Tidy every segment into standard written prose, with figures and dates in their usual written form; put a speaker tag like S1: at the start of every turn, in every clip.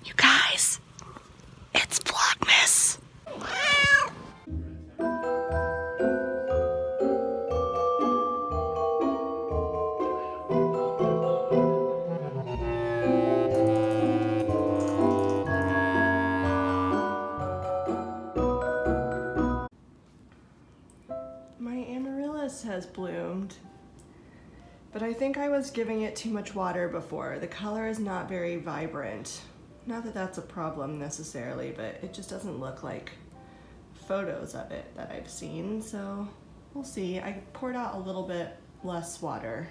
S1: You guys, it's Vlogmas. My amaryllis has bloomed, but I think I was giving it too much water before. The color is not very vibrant. Not that that's a problem necessarily, but it just doesn't look like photos of it that I've seen, so we'll see. I poured out a little bit less water.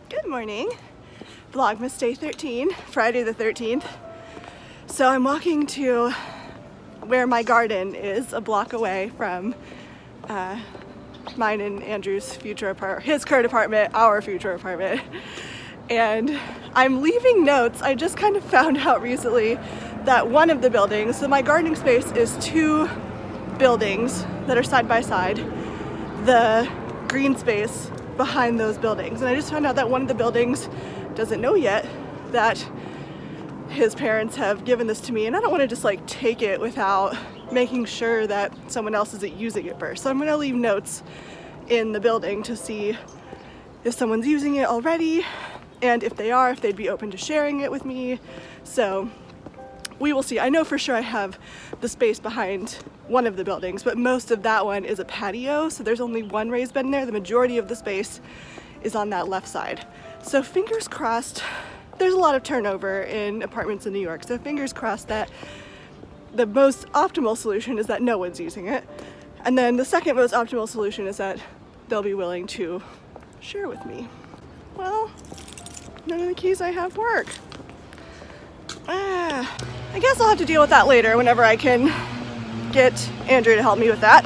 S1: Good morning. Vlogmas day 13, Friday the 13th. So I'm walking to where my garden is, a block away from mine and Andrew's future apartment, his current apartment, our future apartment. And I'm leaving notes. I just kind of found out recently that one of the buildings, so my gardening space is two buildings that are side by side, the green space behind those buildings. And I just found out that one of the buildings doesn't know yet that his parents have given this to me, and I don't want to just like take it without making sure that someone else isn't using it first. So I'm gonna leave notes in the building to see if someone's using it already, and if they are, if they'd be open to sharing it with me. So we will see. I know for sure I have the space behind one of the buildings, but most of that one is a patio, so there's only one raised bed in there. The majority of the space is on that left side. So fingers crossed. There's a lot of turnover in apartments in New York, so fingers crossed that the most optimal solution is that no one's using it. And then the second most optimal solution is that they'll be willing to share with me. Well, none of the keys I have work. I guess I'll have to deal with that later whenever I can get Andrew to help me with that.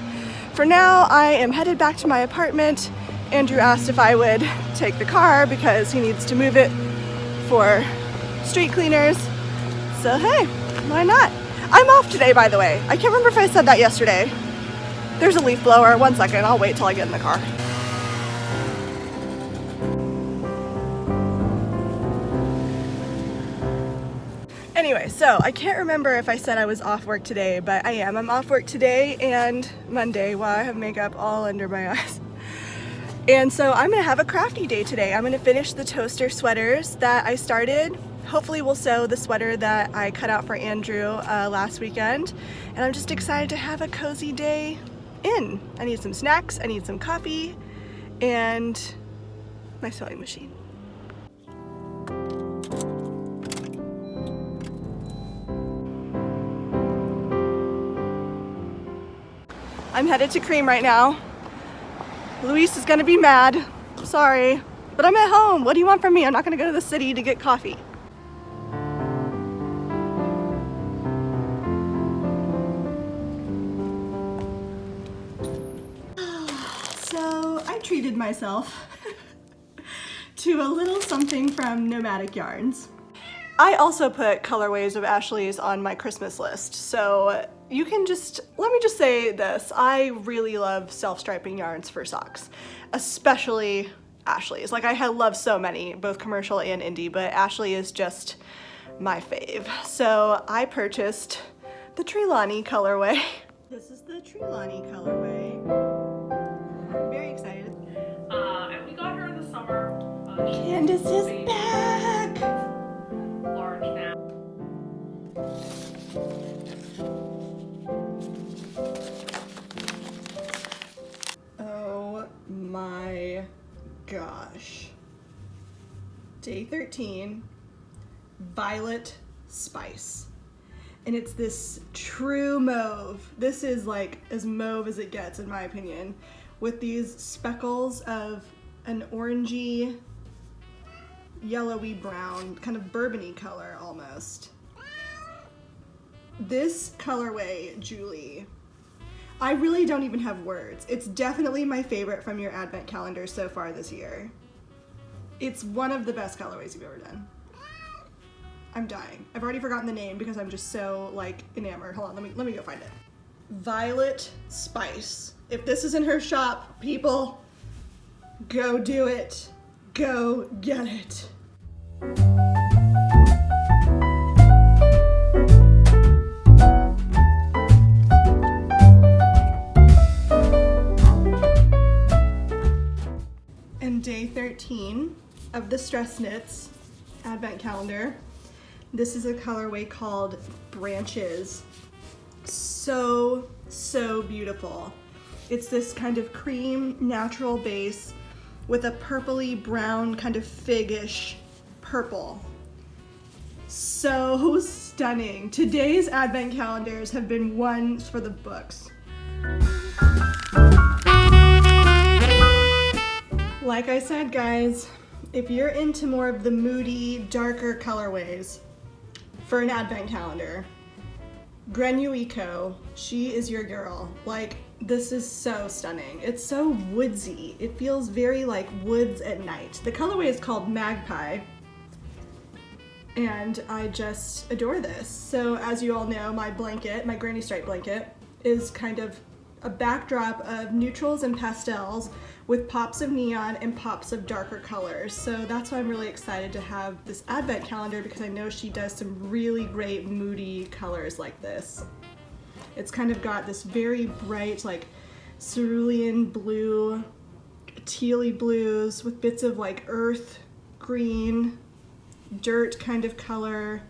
S1: For now, I am headed back to my apartment. Andrew asked if I would take the car because he needs to move it for street cleaners. So hey, why not? I'm off today, by the way. I can't remember if I said that yesterday. There's a leaf blower. 1 second, I'll wait till I get in the car. Anyway, so I can't remember if I said I was off work today, but I am. I'm off work today and Monday while I have makeup all under my eyes. And so I'm gonna have a crafty day today. I'm gonna finish the toaster sweaters that I started. Hopefully we'll sew the sweater that I cut out for Andrew last weekend. And I'm just excited to have a cozy day in. I need some snacks, I need some coffee, and my sewing machine. I'm headed to Cream right now. Luis is gonna be mad, sorry, but I'm at home. What do you want from me? I'm not gonna go to the city to get coffee. So I treated myself to a little something from Nomadic Yarns. I also put colorways of Ashley's on my Christmas list, so you can just, let me just say this, I really love self-striping yarns for socks, especially Ashley's. Like I love so many, both commercial and indie, but Ashley is just my fave. So I purchased the Trelawney colorway. This is the Trelawney colorway. I'm very excited.
S2: And we got her in the summer.
S1: Candace is back!
S2: Large now.
S1: Oh my gosh. Day 13, Violet Spice. And it's this true mauve. This is like as mauve as it gets in my opinion, with these speckles of an orangey, yellowy brown, kind of bourbony color almost. This colorway, Julie, I really don't even have words. It's definitely my favorite from your advent calendar so far this year. It's one of the best colorways you've ever done. I'm dying. I've already forgotten the name because I'm just so like enamored. Hold on, let me go find it. Violet Spice. If this is in her shop, people, go do it. Go get it. the Stress Knits advent calendar. This is a colorway called Branches. So beautiful. It's this kind of cream natural base with a purpley brown kind of figgish purple. So stunning. Today's advent calendars have been ones for the books. Like I said, guys, if you're into more of the moody, darker colorways for an advent calendar, Grenuico, she is your girl. Like, this is so stunning. It's so woodsy. It feels very like woods at night. The colorway is called Magpie, and I just adore this. So as you all know, my blanket, my granny stripe blanket, is kind of a backdrop of neutrals and pastels with pops of neon and pops of darker colors. So that's why I'm really excited to have this advent calendar, because I know she does some really great moody colors like this. It's kind of got this very bright, like cerulean blue, tealy blues with bits of like earth green, dirt kind of color.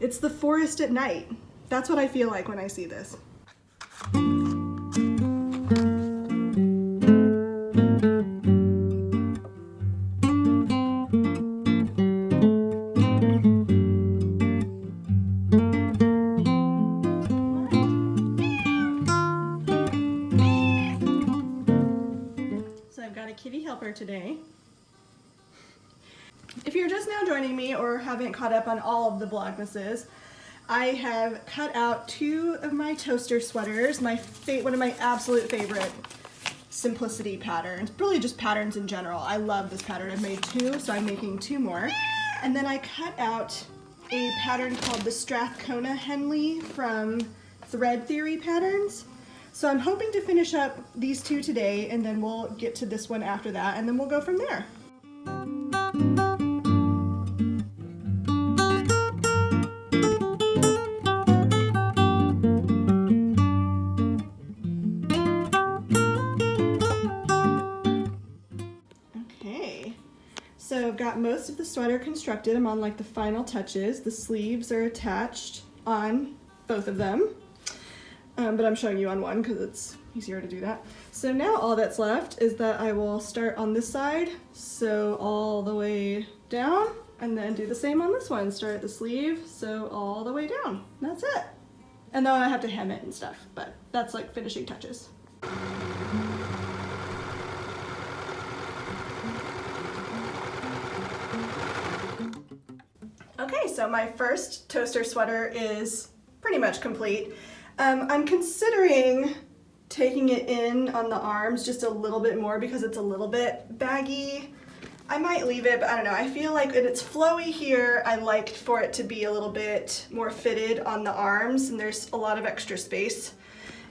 S1: It's the forest at night. That's what I feel like when I see this. Kitty helper today. If you're just now joining me or haven't caught up on all of the Vlogmases, I have cut out 2 of my toaster sweaters, one of my absolute favorite simplicity patterns, really just patterns in general. I love this pattern. I've made 2, so I'm making 2 more. And then I cut out a pattern called the Strathcona Henley from Thread Theory Patterns. So I'm hoping to finish up these 2 today, and then we'll get to this one after that, and then we'll go from there. Okay, so I've got most of the sweater constructed. I'm on like the final touches. The sleeves are attached on both of them. But I'm showing you on one because it's easier to do that. So now all that's left is that I will start on this side, sew all the way down, and then do the same on this one. Start at the sleeve, sew all the way down. That's it. And then I have to hem it and stuff, but that's like finishing touches. Okay, so my first toaster sweater is pretty much complete. I'm considering taking it in on the arms just a little bit more because it's a little bit baggy. I might leave it, but I don't know. I feel like it's flowy here. I like for it to be a little bit more fitted on the arms, and there's a lot of extra space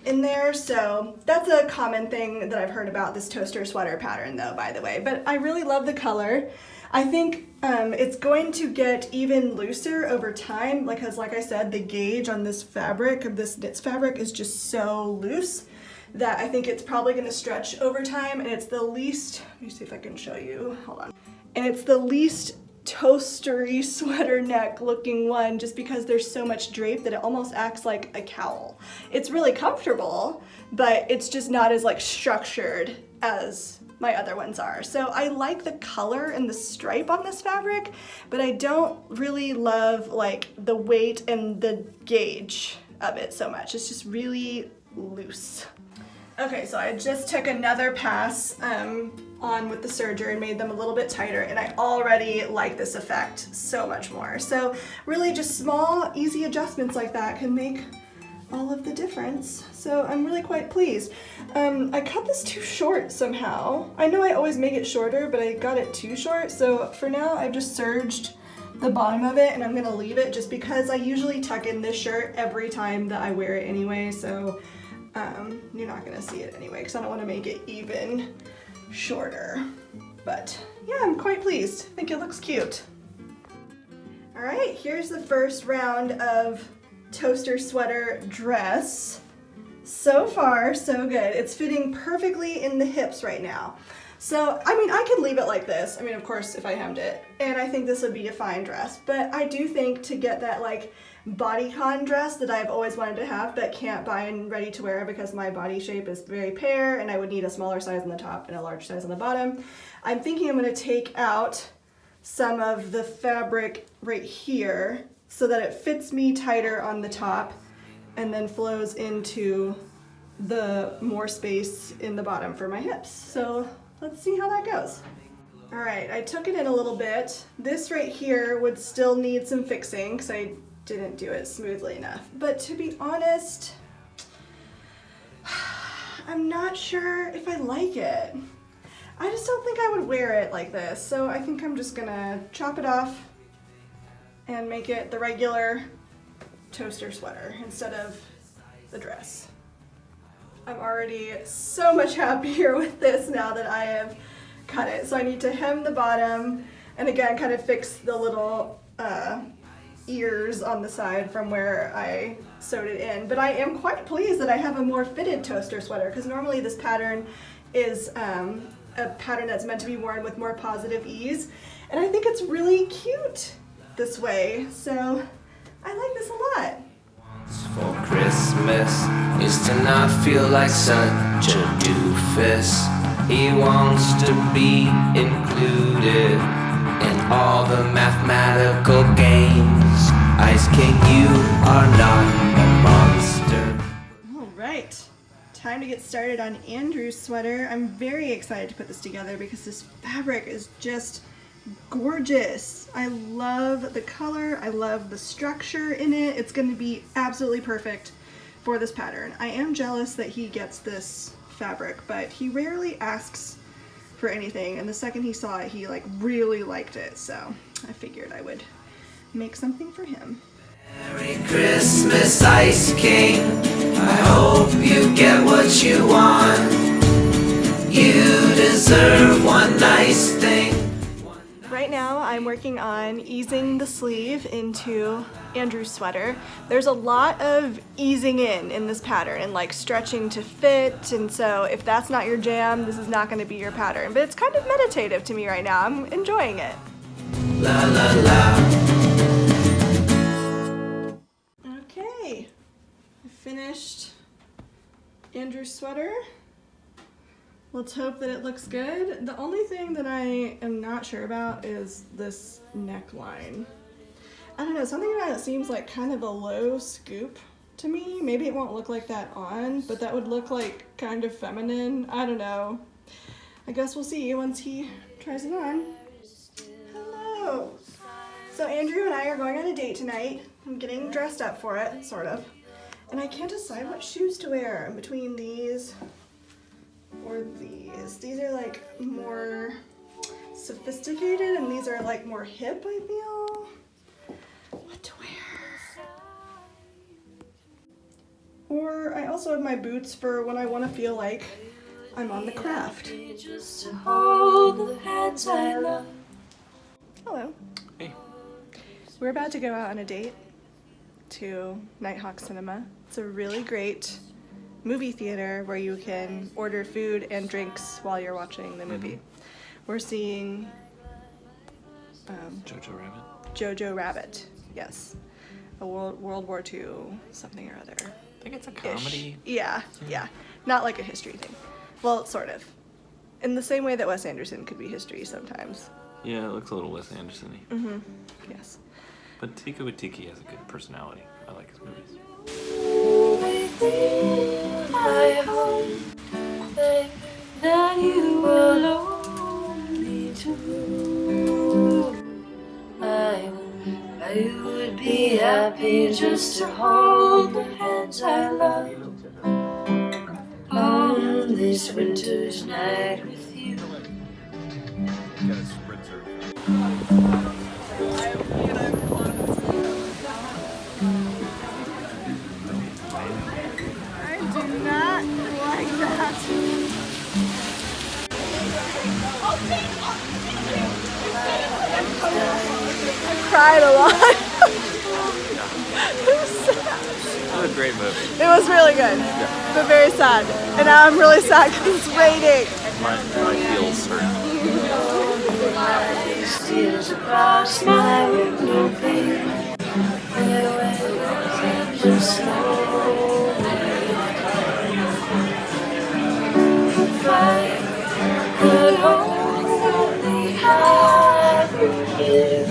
S1: in there. So that's a common thing that I've heard about this toaster sweater pattern though, by the way. But I really love the color. I think it's going to get even looser over time because, like I said, the gauge on this fabric, of this knits fabric, is just so loose that I think it's probably going to stretch over time, and it's the least, let me see if I can show you, hold on. And it's the least toastery sweater neck looking one just because there's so much drape that it almost acts like a cowl. It's really comfortable, but it's just not as like structured as my other ones are. So I like the color and the stripe on this fabric, but I don't really love like the weight and the gauge of it so much. It's just really loose. Okay, so I just took another pass on with the serger and made them a little bit tighter, and I already like this effect so much more. So really just small, easy adjustments like that can make all of the difference. So I'm really quite pleased. I cut this too short somehow. I know I always make it shorter, but I got it too short. So for now, I've just serged the bottom of it, and I'm gonna leave it just because I usually tuck in this shirt every time that I wear it anyway. So you're not gonna see it anyway because I don't want to make it even shorter. But yeah, I'm quite pleased. I think it looks cute. All right, here's the first round of toaster sweater dress. So far, so good. It's fitting perfectly in the hips right now. So, I mean, I could leave it like this. I mean, of course, if I hemmed it. And I think this would be a fine dress. But I do think to get that, like, bodycon dress that I've always wanted to have but can't buy in ready to wear because my body shape is very pear and I would need a smaller size on the top and a large size on the bottom, I'm thinking I'm going to take out some of the fabric right here so that it fits me tighter on the top and then flows into the more space in the bottom for my hips. So let's see how that goes. All right, I took it in a little bit. This right here would still need some fixing because I didn't do it smoothly enough. But to be honest, I'm not sure if I like it. I just don't think I would wear it like this. So I think I'm just gonna chop it off and make it the regular toaster sweater instead of the dress. I'm already so much happier with this now that I have cut it. So I need to hem the bottom and again kind of fix the little ears on the side from where I sewed it in. But I am quite pleased that I have a more fitted toaster sweater because normally this pattern is a pattern that's meant to be worn with more positive ease. And I think it's really cute this way. So I like this a lot.
S3: For Christmas is to not feel like such a doofus. He wants to be included in all the mathematical games. Ice King, you are not a monster.
S1: All right, time to get started on Andrew's sweater. I'm very excited to put this together because this fabric is just gorgeous. I love the color, I love the structure in it. It's going to be absolutely perfect for this pattern. I am jealous that he gets this fabric, but he rarely asks for anything, and the second he saw it, he like really liked it, so I figured I would make something for him.
S3: Merry Christmas, Ice King. I hope you get what you want. You deserve one nice thing.
S1: Right now I'm working on easing the sleeve into Andrew's sweater. There's a lot of easing in this pattern and like stretching to fit, and so if that's not your jam, this is not going to be your pattern. But it's kind of meditative to me right now. I'm enjoying it.
S3: La la la.
S1: Okay, I finished Andrew's sweater. Let's hope that it looks good. The only thing that I am not sure about is this neckline. I don't know, something about it seems like kind of a low scoop to me. Maybe it won't look like that on, but that would look like kind of feminine. I don't know. I guess we'll see once he tries it on. Hello. So Andrew and I are going on a date tonight. I'm getting dressed up for it, sort of. And I can't decide what shoes to wear between these or these. These are like more sophisticated and these are like more hip, I feel. What to wear? Or I also have my boots for when I want to feel like I'm on the craft. Hello.
S4: Hey.
S1: We're about to go out on a date to Nighthawk Cinema. It's a really great movie theater where you can order food and drinks while you're watching the movie. We're seeing
S4: Jojo Rabbit?
S1: Jojo Rabbit, yes. A World War II something or other.
S4: I think it's a comedy.
S1: Yeah. Not like a history thing. Well, sort of. In the same way that Wes Anderson could be history sometimes.
S4: Yeah, it looks a little Wes Anderson-y.
S1: Mm-hmm. Yes.
S4: But Taika Waititi has a good personality. I like his movies.
S5: I hope that you will love me too. I would be happy just to hold the hands I love on this winter's night with you.
S1: Cried a lot.
S4: It was a great movie.
S1: It was really good, but very sad. And now I'm really sad because it's raining.
S4: my feels hurt.
S5: Light steals across my window pane. Where just know if I could only have you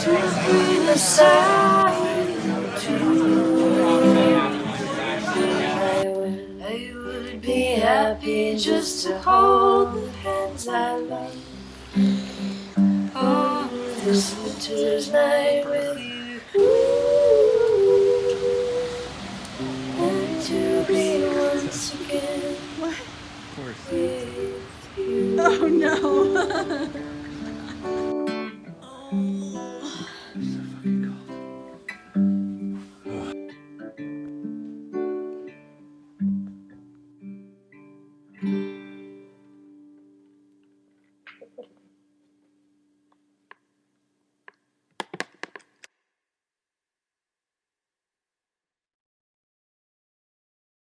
S5: to bring a sign to I would be happy just to hold the hands I love. Oh, this winter's night with you. And to be once again with you.
S1: Oh no.